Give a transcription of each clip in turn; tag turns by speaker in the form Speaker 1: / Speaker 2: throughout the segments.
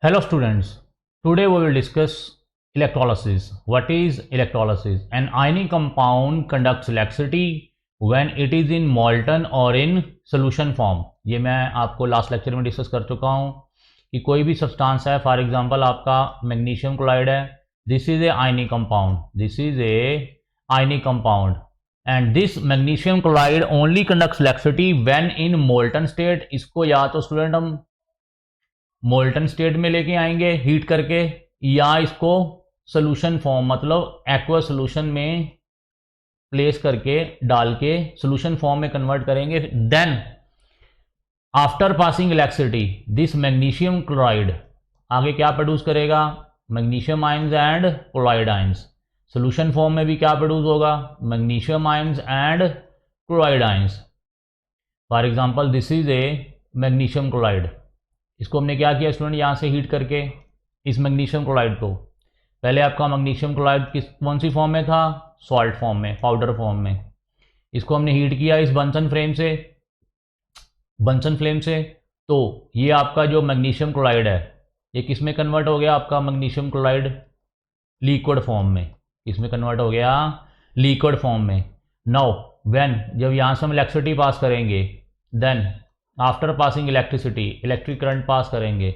Speaker 1: Hello students, today we will discuss electrolysis. What is electrolysis? An ionic compound conducts electricity when it is in molten or in solution form. ये मैं आपको last lecture में discuss कर चुका हूँ कि कोई भी सब्सटेंस है, फॉर एग्जांपल आपका मैग्नीशियम क्लोराइड है, this is A ionic compound, this is A ionic compound and this magnesium chloride only conducts electricity when in molten state. इसको या तो स्टूडेंट हम मोल्टन स्टेट में लेके आएंगे हीट करके, या इसको सोल्यूशन फॉर्म मतलब एक्वा सोल्यूशन में प्लेस करके डाल के सोल्यूशन फॉर्म में कन्वर्ट करेंगे. Then after passing electricity this magnesium chloride आगे क्या प्रोड्यूस करेगा? Magnesium ions and chloride ions. Solution form में भी क्या प्रोड्यूस होगा? Magnesium ions and chloride ions. For example this is a magnesium chloride. इसको हमने क्या किया स्टूडेंट, यहाँ से हीट करके इस मैग्नीशियम क्लोराइड को, पहले आपका मैग्नीशियम क्लोराइड कौन सी फॉर्म में था? सॉल्ट फॉर्म में, पाउडर फॉर्म में. इसको हमने हीट किया इस बंसन फ्लेम से. तो ये आपका जो मैग्नीशियम क्लोराइड है ये किस में कन्वर्ट हो गया? आपका मैग्नीशियम क्लोराइड लिक्विड फॉर्म में. इसमें कन्वर्ट हो गया लिक्विड फॉर्म में. नाउ व्हेन जब यहाँ से हम इलेक्ट्रिसिटी पास करेंगे, then after passing electricity electric current pass करेंगे,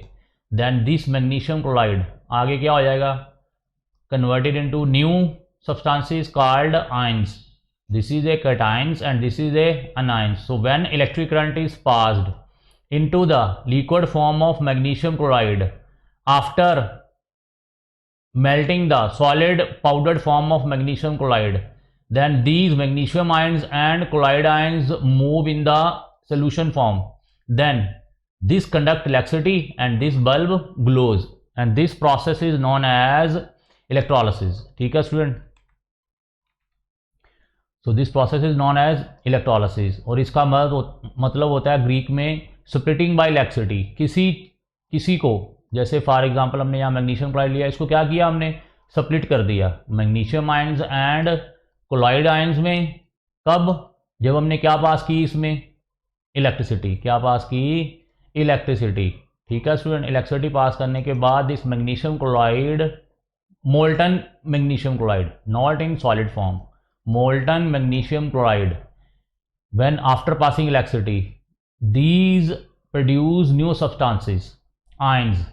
Speaker 1: देन दिस मैग्नीशियम क्लोराइड आगे क्या हो जाएगा? Converted into new substances called ions. This is a cations and this is a anions. So when electric current is passed into the liquid form of magnesium chloride after melting the solid powdered form of magnesium chloride, then these magnesium ions and chloride ions move in the solution form. Then this conduct electricity and this bulb glows and this process is known as electrolysis. ठीक है student? So this process is known as electrolysis और इसका मतलब होता है Greek में splitting by electricity. किसी को, जैसे फॉर एग्जांपल हमने यहाँ मैग्नीशियम क्लोराइड लिया, इसको क्या किया हमने? स्प्लिट कर दिया magnesium ions and chloride ions में. कब? जब हमने क्या पास की इसमें? इलेक्ट्रिसिटी. क्या पास की? इलेक्ट्रिसिटी. ठीक है स्टूडेंट? इलेक्ट्रिसिटी पास करने के बाद this magnesium chloride, molten magnesium chloride, not in solid form, molten magnesium chloride, when after passing electricity these produce new substances ions.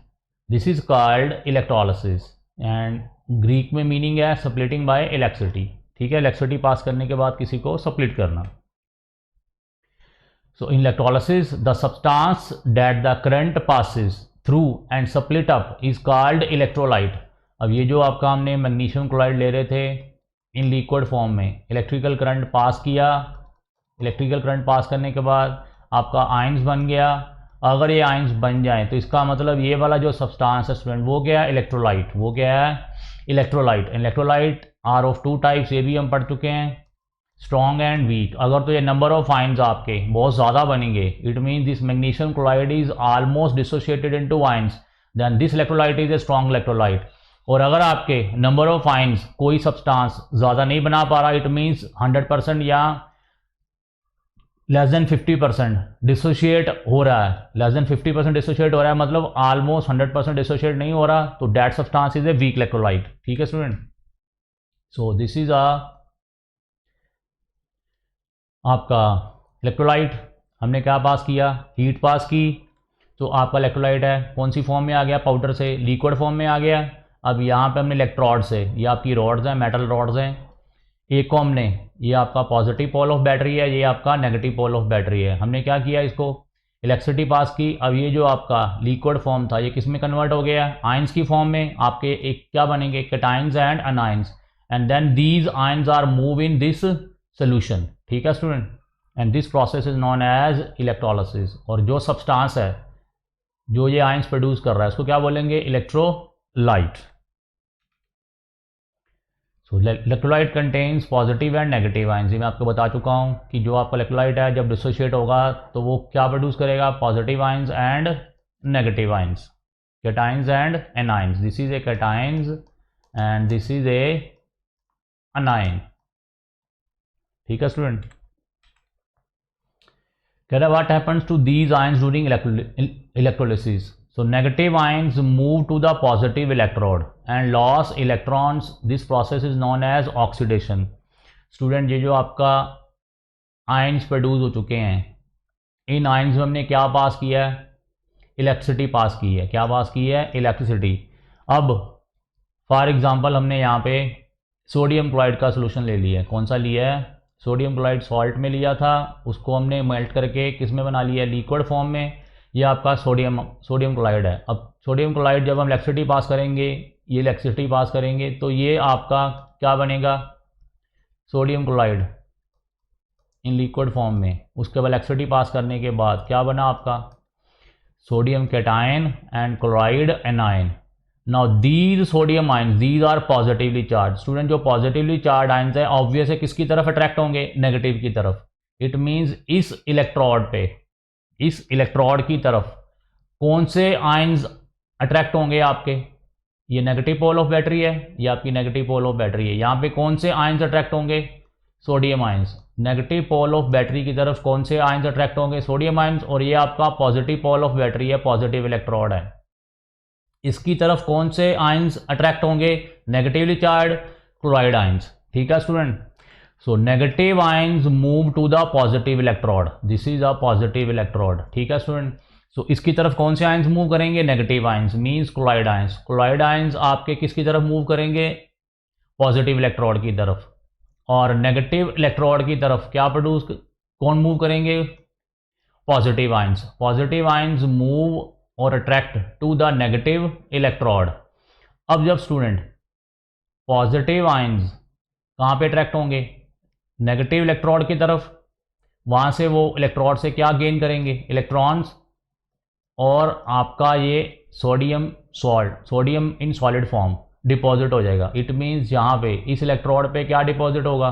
Speaker 1: This is called electrolysis and Greek में meaning है splitting bye electricity. ठीक है? Electricity pass करने के बाद किसी को split करना. So in electrolysis the substance that the current passes through and split up is called electrolyte. अब ये जो आपका हमने मैग्नीशियम क्लोराइड ले रहे थे इन लिक्विड फॉर्म में, इलेक्ट्रिकल करंट पास किया, इलेक्ट्रिकल करंट पास करने के बाद आपका आयंस बन गया. अगर ये आयंस बन जाए तो इसका मतलब ये वाला जो सब्सटेंस है स्टूडेंट वो क्या है? इलेक्ट्रोलाइट. वो क्या है? Electrolyte. Electrolyte are of two types, ये भी हम पढ़ चुके हैं, स्ट्रॉन्ग एंड वीक. अगर तो ये नंबर ऑफ आयंस आपके बहुत ज़्यादा बनेंगे, it mean this magnesium chloride is almost dissociated into ions, then this electrolyte is a strong electrolyte. और अगर आपके नंबर ऑफ आयंस कोई सब्सटेंस ज़्यादा नहीं बना पा रहा, इट मीन्स 100% या लेस देन 50% डिसोशिएट हो रहा है, लेस देन 50% डिसोशिएट हो रहा है, मतलब ऑलमोस्ट 100% डिसोशिएट नहीं हो रहा, तो that substance is a weak electrolyte. ठीक है स्टूडेंट? सो दिस इज आपका इलेक्ट्रोलाइट. हमने क्या पास किया? हीट पास की. तो आपका इलेक्ट्रोलाइट है कौन सी फॉर्म में आ गया? पाउडर से लिक्विड फॉर्म में आ गया. अब यहाँ पे हमने इलेक्ट्रोड्स है, ये आपकी रॉड्स हैं, मेटल रॉड्स हैं. एक को हमने, ये आपका पॉजिटिव पोल ऑफ बैटरी है, ये आपका नेगेटिव पोल ऑफ बैटरी है. हमने क्या किया? इसको इलेक्ट्रिसिटी पास की. अब ये जो आपका लिक्विड फॉर्म था ये किस में कन्वर्ट हो गया? आयंस की फॉर्म में. आपके एक क्या बनेंगे? Cations and anions. And then these ions are move in this solution. ठीक है student? And this process is known as electrolysis. और जो सब्सटेंस है जो ये आयंस प्रोड्यूस कर रहा है उसको क्या बोलेंगे? Electrolyte. So electrolyte contains positive and negative ions. मैं आपको बता चुका हूँ कि जो आपका इलेक्ट्रोलाइट है जब डिसोशिएट होगा तो वो क्या प्रोड्यूस करेगा? Positive ions and negative ions, cations and anions. This is a cations and this is a anion. ठीक है स्टूडेंट? कह रहा what happens to these ions during electrolysis. So negative ions move to the positive electrode and loss electrons. This process is known as oxidation. Student ये जो आपका ions produce हो चुके हैं, इन आयन्स में हमने क्या पास किया है? इलेक्ट्रिसिटी पास की है। क्या पास की है? इलेक्ट्रिसिटी। अब फॉर एग्जांपल हमने यहाँ पे सोडियम क्लोराइड का सोल्यूशन ले लिया है। कौन सा लिया है? सोडियम क्लोराइड सॉल्ट में लिया था, उसको हमने मेल्ट करके किस में बना लिया है? लिक्विड फॉर्म में। ये आपका सोडियम क्लोराइड है। अब सोडियम क्लोराइड जब हम इलेक्ट्रिसिटी पास करेंगे, ये इलेक्ट्रिसिटी पास करेंगे तो ये आपका क्या बनेगा? Sodium chloride in liquid form में। उसके बाद इलेक्ट्रिसिटी पास करने के बाद क्या बना आपका? Sodium cation and chloride anion. Now these sodium ions, these are positively charge. Student जो पॉजिटिवली चार्ज आयन्स है ऑब्वियस है किसकी तरफ अट्रैक्ट होंगे? नेगेटिव की तरफ। इट मीन्स इस इलेक्ट्रोड पे, इस इलेक्ट्रोड की तरफ कौन से आयन्स अट्रैक्ट होंगे आपके? ये नेगेटिव पोल ऑफ बैटरी है, ये आपकी नेगेटिव पोल ऑफ बैटरी है। यहाँ पे कौन से आयन्स अट्रैक्ट होंगे? Sodium ions. Negative pole of battery की तरफ कौन से आयन्स अट्रैक्ट होंगे? Sodium ions. और ये आपका पॉजिटिव पोल ऑफ बैटरी है, पॉजिटिव इलेक्ट्रोड है। इसकी तरफ कौन से आयन्स अट्रैक्ट होंगे? Negatively charge chloride ions. ठीक है student. So negative ions move to the positive electrode. This is a positive electrode. ठीक है स्टूडेंट। सो इसकी तरफ कौन से आयन्स मूव करेंगे? Negative ions, means chloride ions. Chloride ions आपके किसकी तरफ मूव करेंगे? पॉजिटिव इलेक्ट्रोड की तरफ। और नेगेटिव इलेक्ट्रोड की तरफ क्या प्रोड्यूस, कौन मूव करेंगे? Positive ions. Positive ions move और attract to the negative electrode. अब जब स्टूडेंट पॉजिटिव आयन्स कहाँ पे अट्रैक्ट होंगे? नेगेटिव इलेक्ट्रोड की तरफ। वहाँ से वो इलेक्ट्रोड से क्या गेन करेंगे? इलेक्ट्रॉन्स। और आपका ये sodium salt, sodium in solid form deposit हो जाएगा। इट मीन्स यहाँ पे इस इलेक्ट्रोड पे क्या डिपॉजिट होगा?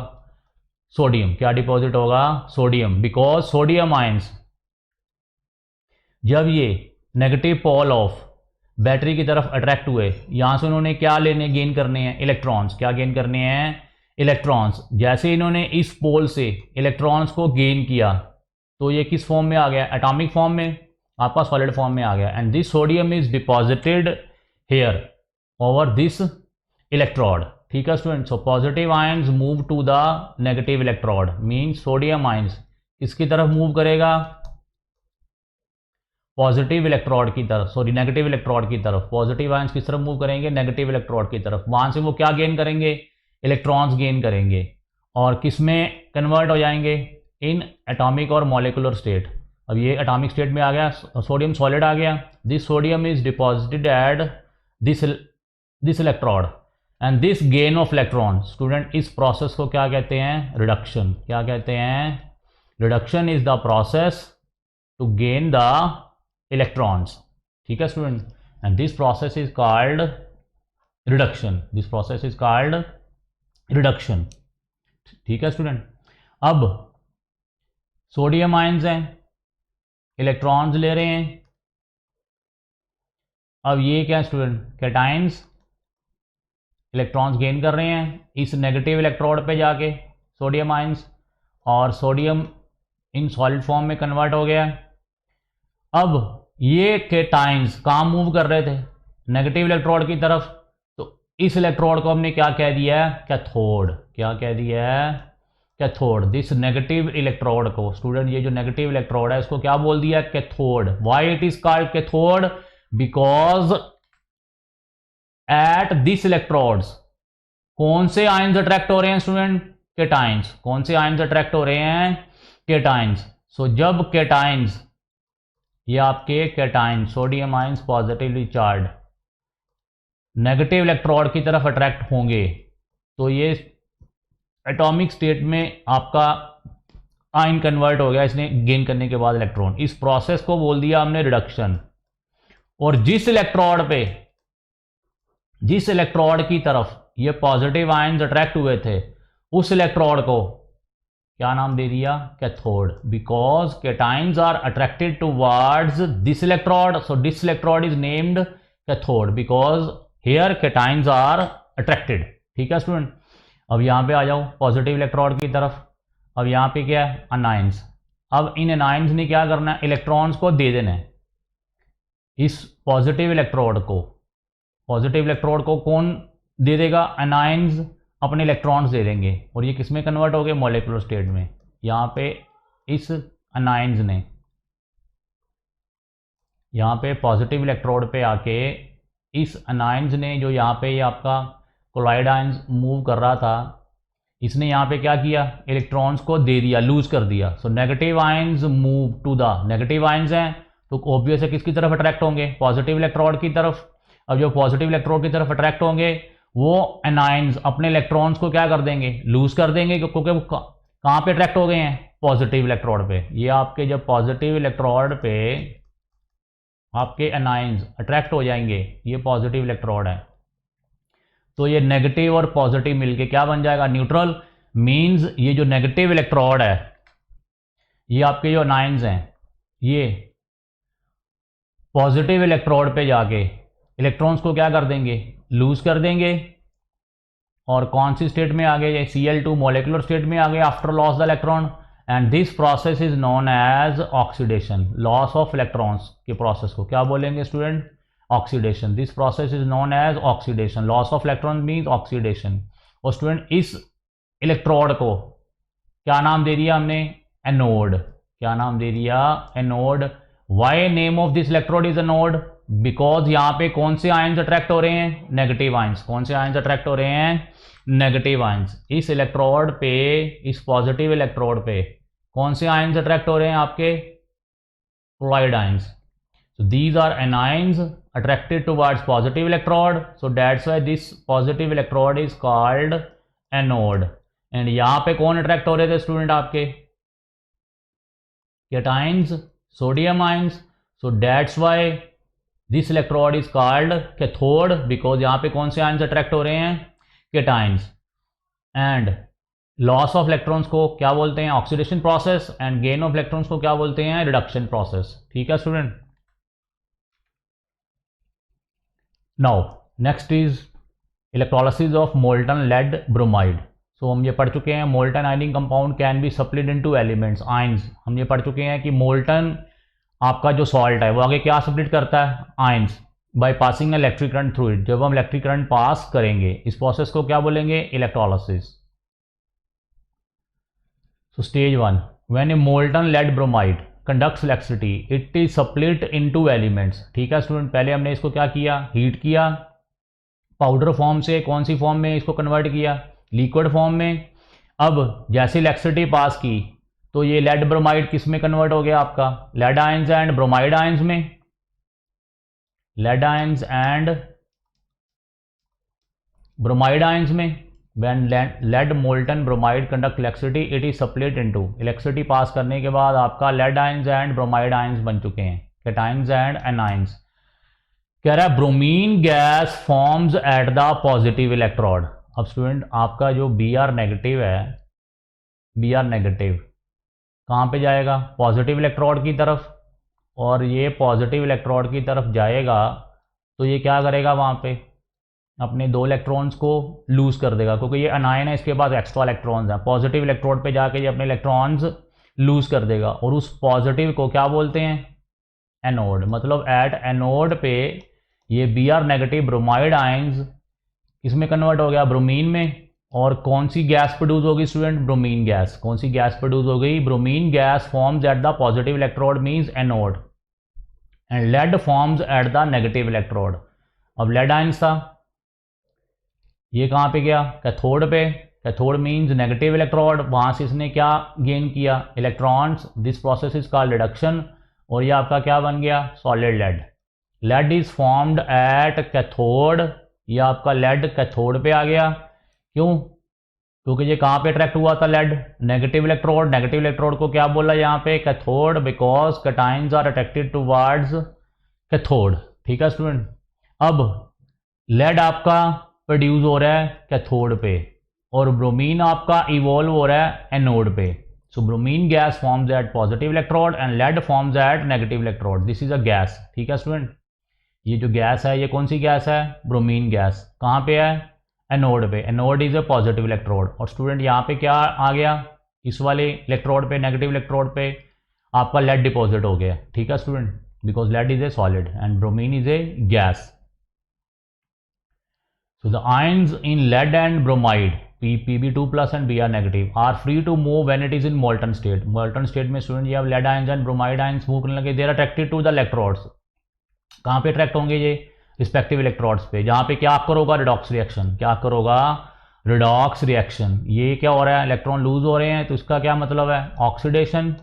Speaker 1: सोडियम। क्या डिपॉजिट होगा? सोडियम। बिकॉज सोडियम आयन्स जब ये नेगेटिव पोल ऑफ बैटरी की तरफ अट्रैक्ट हुए, यहाँ से उन्होंने क्या लेने, गेन करने हैं? इलेक्ट्रॉन्स। क्या गेन करने हैं? इलेक्ट्रॉन्स। जैसे इन्होंने इस पोल से इलेक्ट्रॉन्स को गेन किया तो ये किस फॉर्म में आ गया? एटॉमिक फॉर्म में, आपका सॉलिड फॉर्म में आ गया। And this sodium is deposited here over this electrode. ठीक है student. So positive ions move to the negative electrode, means sodium ions किसकी तरफ मूव करेगा? पॉजिटिव इलेक्ट्रोड की तरफ, सॉरी नेगेटिव इलेक्ट्रोड की तरफ। पॉजिटिव आयन्स किस तरफ मूव करेंगे? नेगेटिव इलेक्ट्रोड की तरफ। वहां से वो क्या गेन करेंगे? इलेक्ट्रॉन्स गेन करेंगे। और किस में कन्वर्ट हो जाएंगे? इन एटॉमिक और मॉलिकुलर स्टेट। अब ये एटॉमिक स्टेट में आ गया, सोडियम सॉलिड आ गया। This sodium is deposited at this electrode and this gain of electron. Student इस प्रोसेस को क्या कहते हैं? रिडक्शन। क्या कहते हैं? Reduction is the process to gain the electrons. ठीक है student. And this process is called reduction. This process is called reduction. ठीक है स्टूडेंट। अब सोडियम आयन्स हैं, इलेक्ट्रॉन्स ले रहे हैं। अब ये क्या स्टूडेंट? कैटायंस। इलेक्ट्रॉन्स गेन कर रहे हैं इस नेगेटिव इलेक्ट्रोड पे जाके, सोडियम आयन्स। और सोडियम इन सॉलिड फॉर्म में कन्वर्ट हो गया। अब ये कैटायंस कहाँ मूव कर रहे थे? नेगेटिव इलेक्ट्रोड की तरफ। तो इस इलेक्ट्रोड को हमने क्या कह दिया है? कैथोड। क्या कह दिया है? कैथोड। दिस नेगेटिव इलेक्ट्रोड को, स्टूडेंट ये जो नेगेटिव इलेक्ट्रोड है इसको क्या बोल दिया? Cathode. Why it is called cathode? Because at this electrodes कौन से आयन्स अट्रैक्ट हो रहे हैं स्टूडेंट? कैटायंस। कौन से आयन्स अट्रैक्ट हो रहे हैं? कैटायंस। सो जब कैटायंस, ये आपके cation sodium ions positively charge negative electrode की तरफ अट्रैक्ट होंगे तो ये एटॉमिक स्टेट में आपका आयन कन्वर्ट हो गया, इसने गेन करने के बाद इलेक्ट्रॉन। इस प्रोसेस को बोल दिया हमने रिडक्शन। और जिस इलेक्ट्रोड की तरफ ये पॉजिटिव आयन्स अट्रैक्ट हुए थे उस इलेक्ट्रोड को क्या नाम दे दिया? Cathode. Because cations are attracted towards this electrode, so this electrode is named cathode because here cations are attracted. ठीक है स्टूडेंट। अब यहां पे आ जाओ पॉजिटिव इलेक्ट्रोड की तरफ। अब यहां पे क्या है? अनायंस। अब इन अनायंस ने क्या करना है? इलेक्ट्रॉन्स को दे देना है। इस पॉजिटिव इलेक्ट्रोड को कौन दे देगा? एनाइंस अपने इलेक्ट्रॉन्स दे देंगे और ये किस में कन्वर्ट हो गए? मॉलिक्यूलर स्टेट में। यहाँ पे इस एनाइंस ने यहाँ पे पॉजिटिव इलेक्ट्रोड पे आके इस एनाइंस ने जो यहाँ पे ये आपका कोलाइड आयंस मूव कर रहा था, इसने यहाँ पे क्या किया? इलेक्ट्रॉन्स को दे दिया, लूज कर दिया। So negative ions move to the, negative ions हैं तो ऑब्वियस है किसकी तरफ अट्रैक्ट होंगे? पॉजिटिव इलेक्ट्रोड की तरफ। अब जो पॉजिटिव इलेक्ट्रोड की तरफ अट्रैक्ट होंगे वो एनाइंस अपने इलेक्ट्रॉन्स को क्या कर देंगे? लूज कर देंगे, क्योंकि वो कहाँ पे अट्रैक्ट हो गए हैं? पॉजिटिव इलेक्ट्रोड पे। ये आपके जब पॉजिटिव इलेक्ट्रोड पे आपके एनाइंस अट्रैक्ट हो जाएंगे, ये पॉजिटिव इलेक्ट्रोड है, तो ये नेगेटिव और पॉजिटिव मिलके क्या बन जाएगा? न्यूट्रल। मींस ये जो नेगेटिव इलेक्ट्रोड है, ये आपके जो एनाइंस हैं, ये पॉजिटिव इलेक्ट्रोड पे जाके इलेक्ट्रॉन्स को क्या कर देंगे? लूज कर देंगे। और कौन सी स्टेट में आ गए? ये Cl2 मॉलिक्यूलर स्टेट में आ गए after loss the electron. And this process is known as oxidation. Loss of electrons के प्रोसेस को क्या बोलेंगे student? Oxidation. This process is known as oxidation. Loss of electron means oxidation. और स्टूडेंट इस इलेक्ट्रोड को क्या नाम दे दिया हमने? एनोड। क्या नाम दे दिया? Anode. Why name of this electrode is anode? Because यहाँ पे कौन से आयंस अट्रैक्ट हो रहे हैं? Negative ions. कौन से आयंस अट्रैक्ट हो रहे हैं? Negative ions. इस इलेक्ट्रोड पे, इस पॉजिटिव इलेक्ट्रोड पे कौन से आयंस अट्रैक्ट हो रहे हैं? आपके chloride ions. So these are anions attracted towards positive electrode. So that's why this positive electrode is called anode. And यहाँ पे कौन अट्रैक्ट हो रहे थे स्टूडेंट? आपके cations, sodium ions. So that's why this electrode is called cathode, because यहाँ पे कौन से आयंस अट्रैक्ट हो रहे हैं? cations. And loss of electrons को क्या बोलते हैं? Oxidation process. And gain of electrons को क्या बोलते हैं? Reduction process. ठीक है student. Now next is electrolysis of molten lead bromide. So हम ये पढ़ चुके हैं molten ionic compound can be split into elements ions. हम ये पढ़ चुके हैं कि मोल्टन आपका जो सॉल्ट है वो आगे क्या सप्लिट करता है? Ions, by passing electric current through it. जब हम इलेक्ट्रिक करंट पास करेंगे, इस प्रोसेस को क्या बोलेंगे? Electrolysis. So stage 1, when a molten lead bromide conducts electricity it is split into elements. ठीक है स्टूडेंट। पहले हमने इसको क्या किया? हीट किया, पाउडर फॉर्म से कौन सी फॉर्म में इसको कन्वर्ट किया? लिक्विड फॉर्म में। अब जैसे इलेक्ट्रिसिटी पास की तो ये लेड ब्रोमाइड किस में कन्वर्ट हो गया? आपका lead ions and bromide ions में। Lead ions and bromide ions में। When lead molten bromide conduct electricity it is split into, electricity pass करने के बाद आपका lead ions and bromide ions बन चुके हैं, cations and anions। कह रहा है bromine gas forms at the positive electrode. अब स्टूडेंट आपका जो Br नेगेटिव है, Br नेगेटिव कहाँ पे जाएगा? पॉजिटिव इलेक्ट्रोड की तरफ। और ये पॉजिटिव इलेक्ट्रोड की तरफ जाएगा तो ये क्या करेगा? वहाँ पे अपने 2 इलेक्ट्रॉन्स को लूज कर देगा, क्योंकि ये अनायन है, इसके पास एक्स्ट्रा इलेक्ट्रॉन्स हैं। पॉजिटिव इलेक्ट्रोड पे जाके ये अपने इलेक्ट्रॉन्स लूज कर देगा और उस पॉजिटिव को क्या बोलते हैं? एनोड। मतलब एट एनोड पे ये Br नेगेटिव ब्रोमाइड आयंस इसमें कन्वर्ट हो गया? ब्रोमीन में। और कौन सी गैस प्रोड्यूस होगी स्टूडेंट? Bromine gas. कौन सी गैस प्रोड्यूस हो गई? Bromine gas forms at the positive electrode means anode, and lead forms at the negative electrode. अब लेड आयंस था, ये कहाँ पे गया? कैथोड पे। कैथोड मीन्स नेगेटिव इलेक्ट्रोड, वहाँ से इसने क्या गेन किया? Electrons. This process is called reduction. और ये आपका क्या बन गया? Solid lead. Lead is formed at cathode. ये आपका लेड कैथोड पे आ गया। क्यों? क्योंकि ये कहाँ पे अट्रैक्ट हुआ था? Lead negative electrode. Negative electrode को क्या बोला यहाँ पे? Cathode, because cations are attracted towards cathode. ठीक है स्टूडेंट। अब लेड आपका प्रोड्यूस हो रहा है कैथोड पे और ब्रोमीन आपका इवॉल्व हो रहा है एनोड पे। So bromine gas forms at positive electrode and lead forms at negative electrode. This is a gas. ठीक है स्टूडेंट। ये जो गैस है ये कौन सी गैस है? Bromine gas. कहाँ पे है? एनोड पे। Anode is a positive electrode. और स्टूडेंट यहाँ पे क्या आ गया? इस वाले इलेक्ट्रोड पे, नेगेटिव इलेक्ट्रोड पे आपका लेड डिपॉजिट हो गया। ठीक है student. because lead is a solid and bromine is a gas. So the ions in lead and bromide Pb2 plus and Br negative are free to move when it is in molten state. Molten state में student ये अब lead ions and bromide ions move करने लगे, they are attracted to the electrodes. कहाँ पे attract होंगे ये? Respective electrodes पे, जहाँ पे क्या करोगा? Redox reaction. क्या करोगा? Redox reaction. ये क्या हो रहा है? इलेक्ट्रॉन लूज हो रहे हैं, तो इसका क्या मतलब है? ऑक्सीडेशन.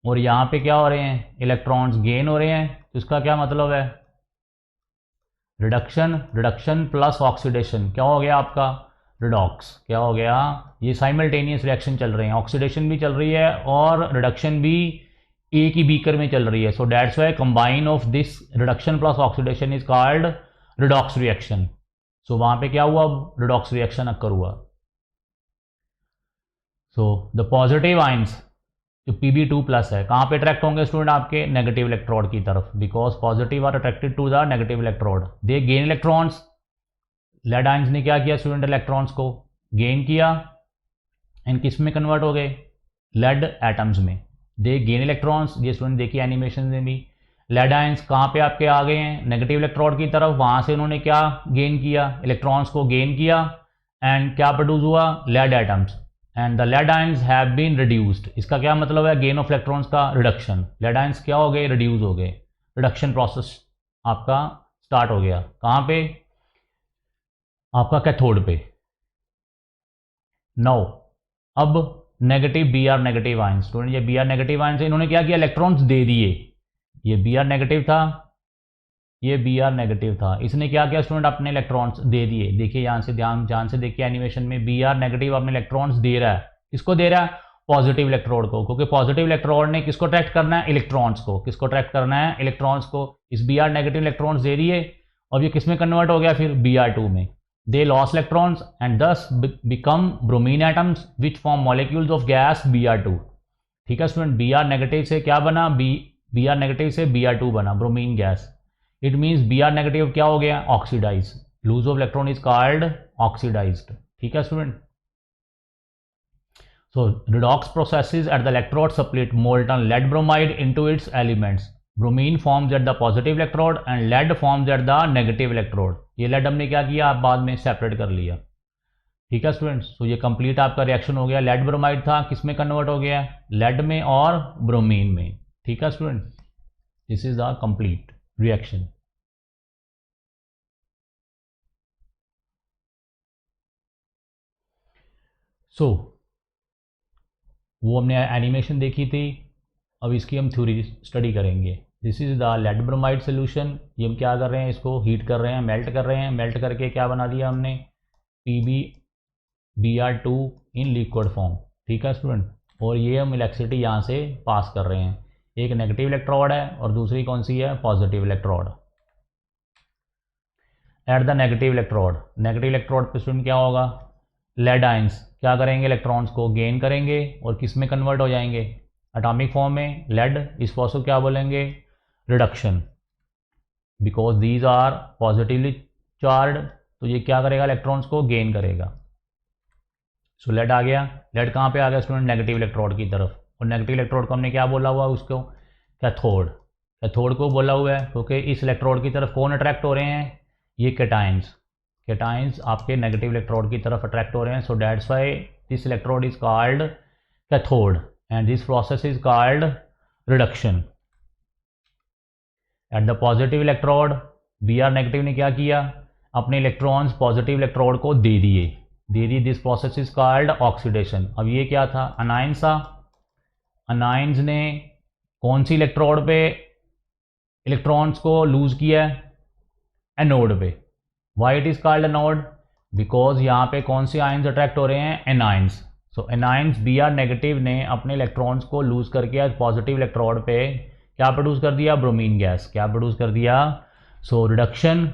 Speaker 1: और यहाँ पे क्या हो रहे हैं? इलेक्ट्रॉन्स गेन हो रहे हैं, तो इसका क्या मतलब है? रिडक्शन. रिडक्शन प्लस ऑक्सीडेशन क्या हो गया आपका? रिडॉक्स. क्या हो गया? ये साइमल्टेनियस रिएक्शन चल रहे हैं, ऑक्सीडेशन भी चल रही है और रिडक्शन भी एक ही बीकर में चल रही है. So that's why combine of this reduction plus oxidation is called redox reaction. So वहां पे क्या हुआ? रिडॉक्स रिएक्शन अक्कर हुआ. सो द पॉजिटिव आइंस जो Pb2 प्लस है कहाँ पे अट्रैक्ट होंगे स्टूडेंट? आपके नेगेटिव इलेक्ट्रोड की तरफ, because positive are attracted to the negative electrode. They gain electrons. Lead ions ने क्या किया स्टूडेंट? इलेक्ट्रॉन्स को गेन किया एंड किस में कन्वर्ट हो गए? लेड एटम्स में. They gain electrons. ये स्टूडेंट देखिए एनिमेशन में भी, लेड आयंस कहाँ पे आपके आ गए हैं? नेगेटिव इलेक्ट्रोड की तरफ. वहाँ से उन्होंने क्या गेन किया? इलेक्ट्रॉन्स को गेन किया एंड क्या प्रोड्यूस हुआ? Lead atoms. And the lead ions have been reduced. इसका क्या मतलब है? गेन ऑफ इलेक्ट्रॉन्स का रिडक्शन. लेड आयंस क्या हो गए? रिड्यूस हो गए. रिडक्शन प्रोसेस आपका स्टार्ट हो गया. कहाँ पे? आपका कैथोड पे. नाउ अब negative Br negative ions. Student ये Br नेगेटिव आयंस इन्होंने क्या किया? इलेक्ट्रॉन्स दे दिए. ये Br नेगेटिव था, ये Br नेगेटिव था, इसने क्या किया स्टूडेंट? अपने इलेक्ट्रॉन्स दे दिए. देखिए यहाँ से ध्यान से देखिए एनिमेशन में, Br नेगेटिव अपने इलेक्ट्रॉन्स दे रहा है. किसको दे रहा है? पॉजिटिव इलेक्ट्रोड को, क्योंकि पॉजिटिव इलेक्ट्रोड ने किसको अट्रैक्ट करना है? इलेक्ट्रॉन्स को. किसको अट्रैक्ट करना है? इलेक्ट्रॉन्स को. इस Br नेगेटिव इलेक्ट्रॉन्स दे दिए और ये किस में कन्वर्ट हो गया फिर? Br2 में. दे लॉस इलेक्ट्रॉन्स एंड दस become bromine atoms which form molecules of gas Br2. ठीक है स्टूडेंट, Br नेगेटिव से क्या बना? Br नेगेटिव से Br2 बना, bromine gas. It means Br negative क्या हो गया? Oxidise. Lose of electron is called oxidised. ठीक है student. So redox processes at the electrode split molten lead bromide into its elements. Bromine forms at the positive electrode and lead forms at the negative electrode. ये lead हमने क्या किया? आप बाद में separate कर लिया. ठीक है स्टूडेंट्स. सो ये कंप्लीट आपका रिएक्शन हो गया. लेड ब्रोमाइड था, किस में कन्वर्ट हो गया? लेड में और ब्रोमीन में. ठीक है student, this is the complete reaction. So वो हमने एनिमेशन देखी थी, अब इसकी हम थ्योरी स्टडी करेंगे. This is the lead bromide solution. ये हम क्या कर रहे हैं? इसको हीट कर रहे हैं, मेल्ट कर रहे हैं. मेल्ट करके क्या बना दिया हमने? Br2 इन लिक्विड फॉर्म. ठीक है स्टूडेंट. और ये हम इलेक्ट्रिसिटी यहाँ से पास कर रहे हैं. एक नेगेटिव इलेक्ट्रोड है और दूसरी कौन सी है? Positive electrode. Eight the negative electrode, negative electrode पे स्टूडेंट क्या होगा? लेड आयंस क्या करेंगे? इलेक्ट्रॉन्स को गेन करेंगे और किस में कन्वर्ट हो जाएंगे? एटॉमिक फॉर्म में लेड. इस प्रोसेस को क्या बोलेंगे? Reduction. Because these are positively charge, तो ये क्या करेगा? इलेक्ट्रॉन्स को गेन करेगा. सो लेड आ गया. लेड कहाँ पे आ गया स्टूडेंट? नेगेटिव इलेक्ट्रोड की तरफ. और नेगेटिव इलेक्ट्रोड को हमने क्या बोला हुआ? उसको कैथोड. कैथोड को बोला हुआ है क्योंकि इस इलेक्ट्रोड की तरफ कौन अट्रैक्ट हो रहे हैं? ये कैटायंस. कैटायंस आपके नेगेटिव इलेक्ट्रोड की तरफ अट्रैक्ट हो रहे हैं. So that's why this electrode is called cathode and this process is called reduction. Eight the positive electrode Br negative ने क्या किया? अपने इलेक्ट्रॉन्स पॉजिटिव इलेक्ट्रोड को दे दिए. This process is called oxidation. अब ये क्या था? अनाइंस था. अनाइंस ने कौन सी इलेक्ट्रोड पे इलेक्ट्रॉन्स को लूज किया? एनोड पे. Why it is called anode? Because यहाँ पे कौन से आयंस अट्रैक्ट हो रहे हैं? एनाइंस. सो एनाइंस Br नेगेटिव ने अपने इलेक्ट्रॉन्स को लूज करके पॉजिटिव इलेक्ट्रोड पे क्या प्रोड्यूस कर दिया? Bromine gas. क्या प्रोड्यूस कर दिया? सो रिडक्शन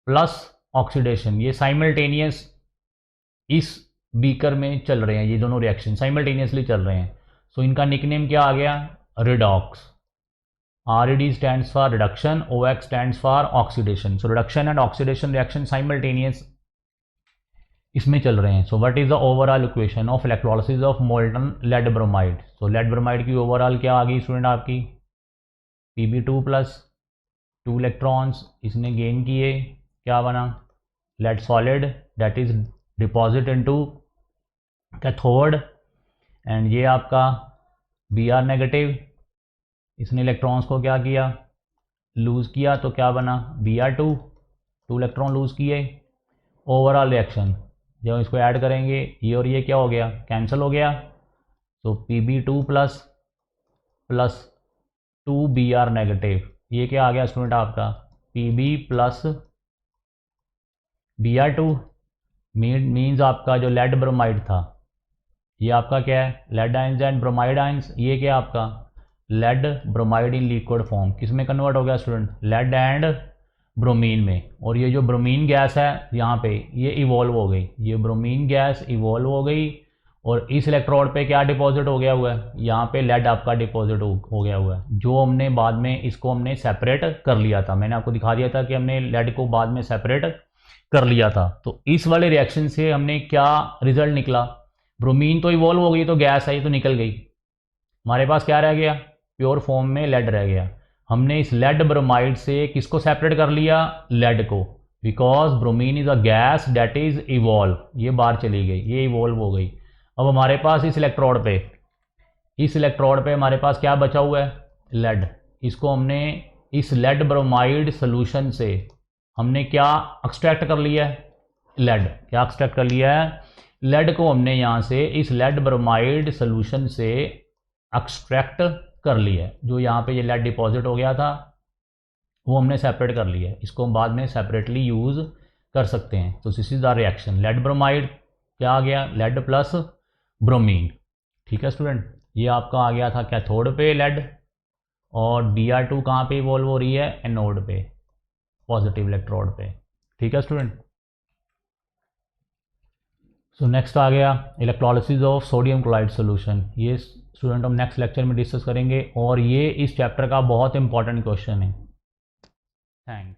Speaker 1: प्लस ऑक्सीडेशन ये साइमल्टेनियस इस बीकर में चल रहे हैं. ये दोनों रिएक्शन साइमल्टेनियसली चल रहे हैं. सो इनका निकनेम क्या आ गया? Redox. RED stands for reduction, OX stands for oxidation. So reduction and oxidation reaction simultaneous इसमें चल रहे हैं. So what is the overall equation of electrolysis of molten lead bromide? So lead bromide की overall क्या आ गई student आपकी? Pb2 plus 2 electrons इसने gain किए, क्या बना, lead solid that is deposit into cathode, and ये आपका Br नेगेटिव, इसने इलेक्ट्रॉन्स को क्या किया, लूज़ किया, तो क्या बना Br2, 2 इलेक्ट्रॉन लूज़ किए। ओवरऑल रिएक्शन जब इसको ऐड करेंगे ये और ये क्या हो गया, कैंसिल हो गया, तो Pb2 प्लस 2 Br नेगेटिव, ये क्या आ गया स्टूडेंट आपका Pb प्लस Br2 मीन्स आपका जो लेड ब्रोमाइड था ये आपका क्या है, lead ions and bromide ions, ये क्या आपका lead bromide in liquid form, किस में कन्वर्ट हो गया स्टूडेंट, लेड एंड ब्रोमीन में। और ये जो ब्रोमीन गैस है यहाँ पे ये इवॉल्व हो गई, ये ब्रोमीन गैस इवॉल्व हो गई और इस इलेक्ट्रोड पे क्या डिपॉजिट हो गया हुआ है, यहाँ पे लेड आपका डिपॉजिट हो गया हुआ है, जो हमने बाद में इसको हमने सेपरेट कर लिया था। मैंने आपको दिखा दिया था कि हमने लेड को बाद में सेपरेट कर लिया था। तो इस वाले रिएक्शन से हमने क्या रिजल्ट निकला, ब्रोमीन तो इवॉल्व हो गई, तो गैस आई तो निकल गई, हमारे पास क्या रह गया, प्योर फॉर्म में लेड रह गया। हमने इस लेड ब्रोमाइड से किसको सेपरेट कर लिया, लेड को, because bromine is a gas that is evolve, ये बाहर चली गई, ये इवॉल्व हो गई। अब हमारे पास इस इलेक्ट्रोड पे हमारे पास क्या बचा हुआ है, लेड, इसको हमने इस लेड ब्रोमाइड सोल्यूशन से हमने क्या एक्सट्रैक्ट कर लिया है, लेड, क्या एक्सट्रैक्ट कर लिया है, लेड को हमने यहाँ से इस लेड ब्रोमाइड सोल्यूशन से एक्सट्रैक्ट कर लिया है। जो यहाँ पे ये लेड डिपॉजिट हो गया था वो हमने सेपरेट कर लिया है, इसको हम बाद में सेपरेटली यूज़ कर सकते हैं। तो this is the reaction, lead bromide क्या आ गया, लेड प्लस ब्रोमीन। ठीक है स्टूडेंट, ये आपका आ गया था कैथोड पे लेड, और Br2 कहाँ पे इवॉल्व हो रही है, एनोड पे, पॉजिटिव इलेक्ट्रोड पे। ठीक है स्टूडेंट, सो नेक्स्ट आ गया electrolysis of sodium chloride solution. ये स्टूडेंट हम नेक्स्ट लेक्चर में डिस्कस करेंगे और ये इस चैप्टर का बहुत इंपॉर्टेंट क्वेश्चन है। थैंक्स।